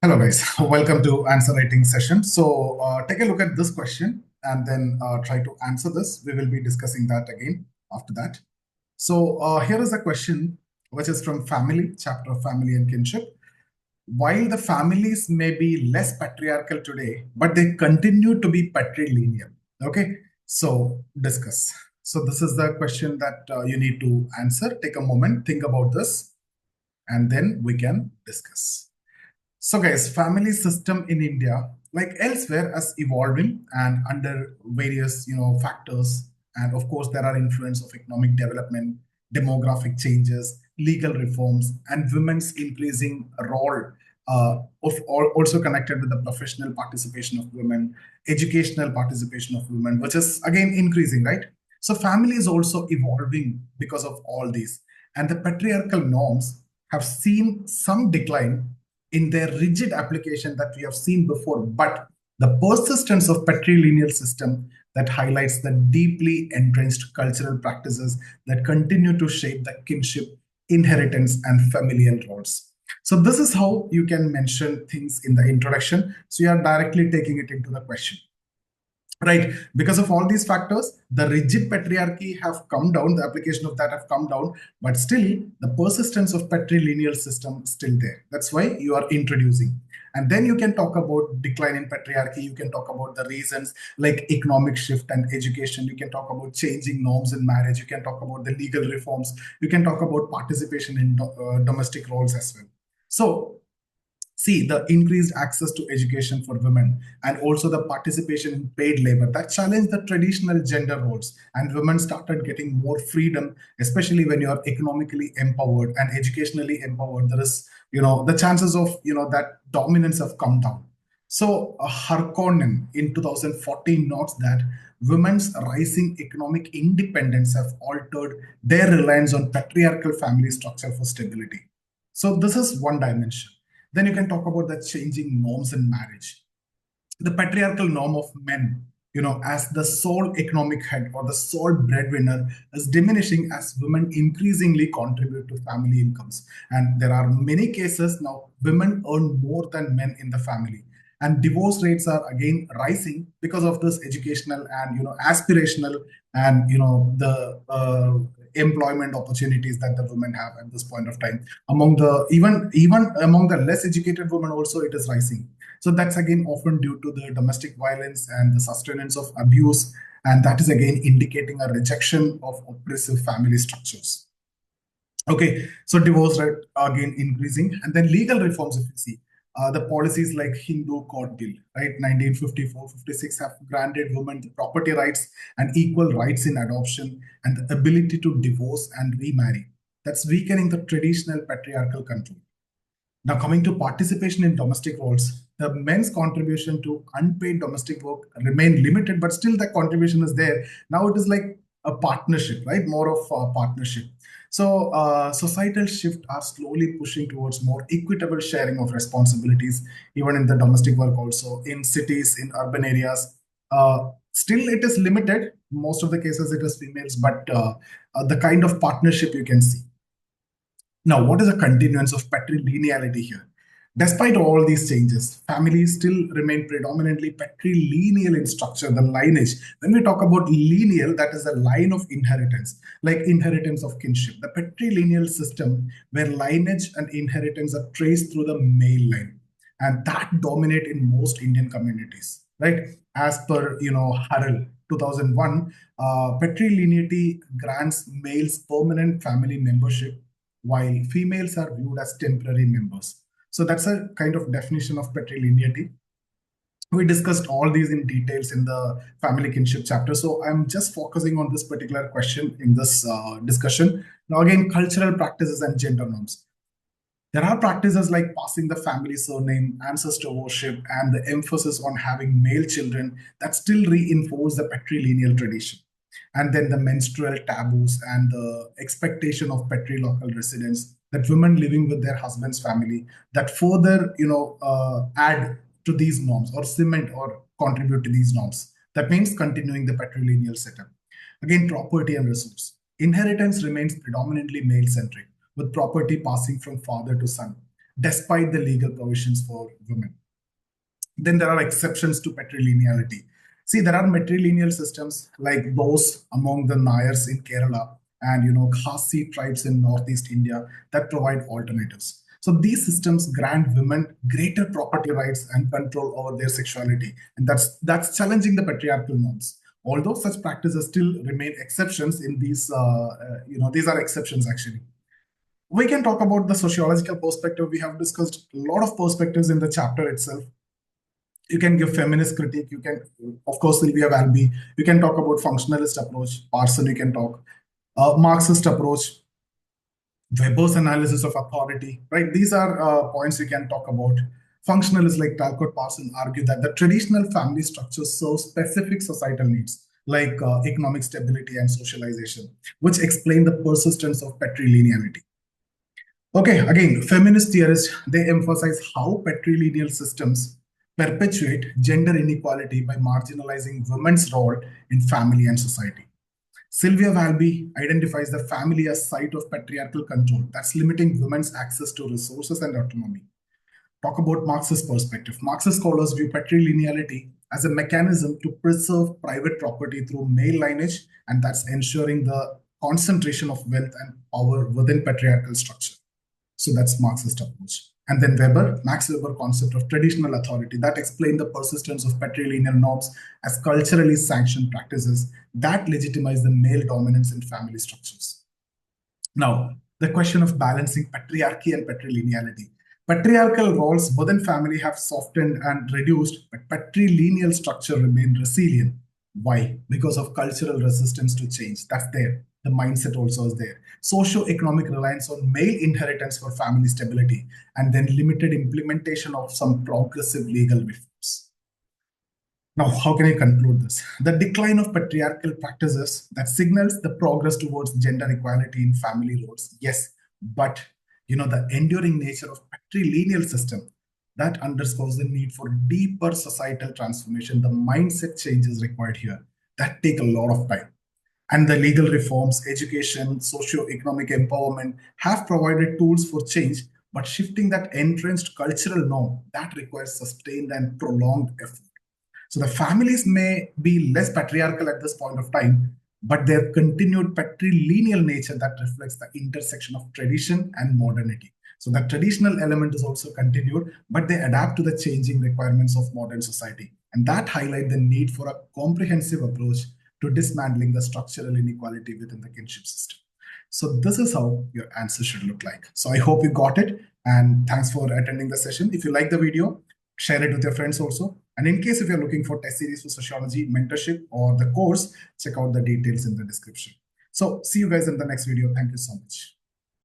Hello, guys. Welcome to answer writing session. So take a look at this question and then try to answer this. We will be discussing that again after that. So here is a question which is from family, chapter of family and kinship. While the families may be less patriarchal today, but they continue to be patrilineal. Okay, so discuss. So this is the question that you need to answer. Take a moment, think about this, and then we can discuss. So guys, family system in India, like elsewhere, is evolving and under various, factors. And of course, there are influence of economic development, demographic changes, legal reforms, and women's increasing role also connected with the professional participation of women, educational participation of women, which is again increasing, right? So family is also evolving because of all these. And the patriarchal norms have seen some decline in their rigid application that we have seen before, but the persistence of patrilineal system that highlights the deeply entrenched cultural practices that continue to shape the kinship, inheritance, and familial roles. So this is how you can mention things in the introduction. So you are directly taking it into the question. Right, because of all these factors, the rigid patriarchy have come down, the application of that have come down, but still the persistence of patrilineal system is still there. That's why you are introducing. And then you can talk about decline in patriarchy, you can talk about the reasons like economic shift and education, you can talk about changing norms in marriage, you can talk about the legal reforms, you can talk about participation in domestic roles as well. So see the increased access to education for women and also the participation in paid labor that challenged the traditional gender roles, and women started getting more freedom, especially when you are economically empowered and educationally empowered. There is, the chances of, that dominance have come down. So Harkonnen in 2014 notes that women's rising economic independence have altered their reliance on patriarchal family structure for stability. So this is one dimension. Then you can talk about the changing norms in marriage. The patriarchal norm of men, as the sole economic head or the sole breadwinner is diminishing as women increasingly contribute to family incomes. And there are many cases now women earn more than men in the family. And divorce rates are again rising because of this educational and, aspirational and, the employment opportunities that the women have at this point of time. Among the even among the less educated women also it is rising. So that's again often due to the domestic violence and the sustenance of abuse, and that is again indicating a rejection of oppressive family structures. Okay, so divorce rate again increasing, and then legal reforms, if you see, the policies like Hindu Court Bill, right, 1954-56 have granted women the property rights and equal rights in adoption and the ability to divorce and remarry. That's weakening the traditional patriarchal control. Now, coming to participation in domestic roles, the men's contribution to unpaid domestic work remain limited, but still the contribution is there. Now it is like a partnership, right? More of a partnership. So societal shift are slowly pushing towards more equitable sharing of responsibilities, even in the domestic work also, in cities, in urban areas. Still, it is limited. Most of the cases it is females, but the kind of partnership you can see. Now, what is the continuance of patrilineality here? Despite all these changes, families still remain predominantly patrilineal in structure, the lineage. When we talk about lineal, that is a line of inheritance, like inheritance of kinship. The patrilineal system where lineage and inheritance are traced through the male line. And that dominate in most Indian communities, right? As per, Harrell, 2001, patrilineality grants males permanent family membership while females are viewed as temporary members. So that's a kind of definition of patrilineality. We discussed all these in details in the family kinship chapter. So I'm just focusing on this particular question in this discussion. Now, again, cultural practices and gender norms. There are practices like passing the family surname, ancestor worship, and the emphasis on having male children that still reinforce the patrilineal tradition. And then the menstrual taboos and the expectation of patrilocal residence, that women living with their husband's family, that further, add to these norms or cement or contribute to these norms. That means continuing the patrilineal setup. Again, property and resource. Inheritance remains predominantly male-centric, with property passing from father to son. despite the legal provisions for women. Then there are exceptions to patrilineality. See, there are matrilineal systems like those among the Nairs in Kerala and Khasi tribes in Northeast India that provide alternatives. So these systems grant women greater property rights and control over their sexuality, and that's challenging the patriarchal norms. Although such practices still remain exceptions in these, these are exceptions actually. We can talk about the sociological perspective. We have discussed a lot of perspectives in the chapter itself. You can give feminist critique. You can, of course, Sylvia Walby. You can talk about functionalist approach. Parson, you can talk. Marxist approach. Weber's analysis of authority, right? These are points we can talk about. Functionalists like Talcott Parsons argue that the traditional family structure serves specific societal needs like economic stability and socialization, which explain the persistence of patrilineality. Okay, again, feminist theorists, they emphasize how patrilineal systems perpetuate gender inequality by marginalizing women's role in family and society. Sylvia Walby identifies the family as site of patriarchal control that's limiting women's access to resources and autonomy. Talk about Marxist perspective. Marxist scholars view patrilineality as a mechanism to preserve private property through male lineage, and that's ensuring the concentration of wealth and power within patriarchal structure. So that's Marxist approach. And then Max Weber concept of traditional authority that explained the persistence of patrilineal norms as culturally sanctioned practices that legitimize the male dominance in family structures. Now, the question of balancing patriarchy and patrilineality. Patriarchal roles within family have softened and reduced, but patrilineal structure remained resilient. Why? Because of cultural resistance to change. That's there. The mindset also is there. Socio-economic reliance on male inheritance for family stability, and then limited implementation of some progressive legal reforms. Now, how can I conclude this? The decline of patriarchal practices that signals the progress towards gender equality in family roles. Yes, but the enduring nature of patrilineal system that underscores the need for deeper societal transformation. The mindset changes required here that take a lot of time. And the legal reforms, education, socio-economic empowerment have provided tools for change, but shifting that entrenched cultural norm, that requires sustained and prolonged effort. So the families may be less patriarchal at this point of time, but their continued patrilineal nature that reflects the intersection of tradition and modernity. So the traditional element is also continued, but they adapt to the changing requirements of modern society. And that highlight the need for a comprehensive approach to dismantling the structural inequality within the kinship system. So this is how your answer should look like. So I hope you got it. And thanks for attending the session. If you like the video, share it with your friends also. And in case if you're looking for test series for Sociology Mentorship or the course, check out the details in the description. So see you guys in the next video. Thank you so much.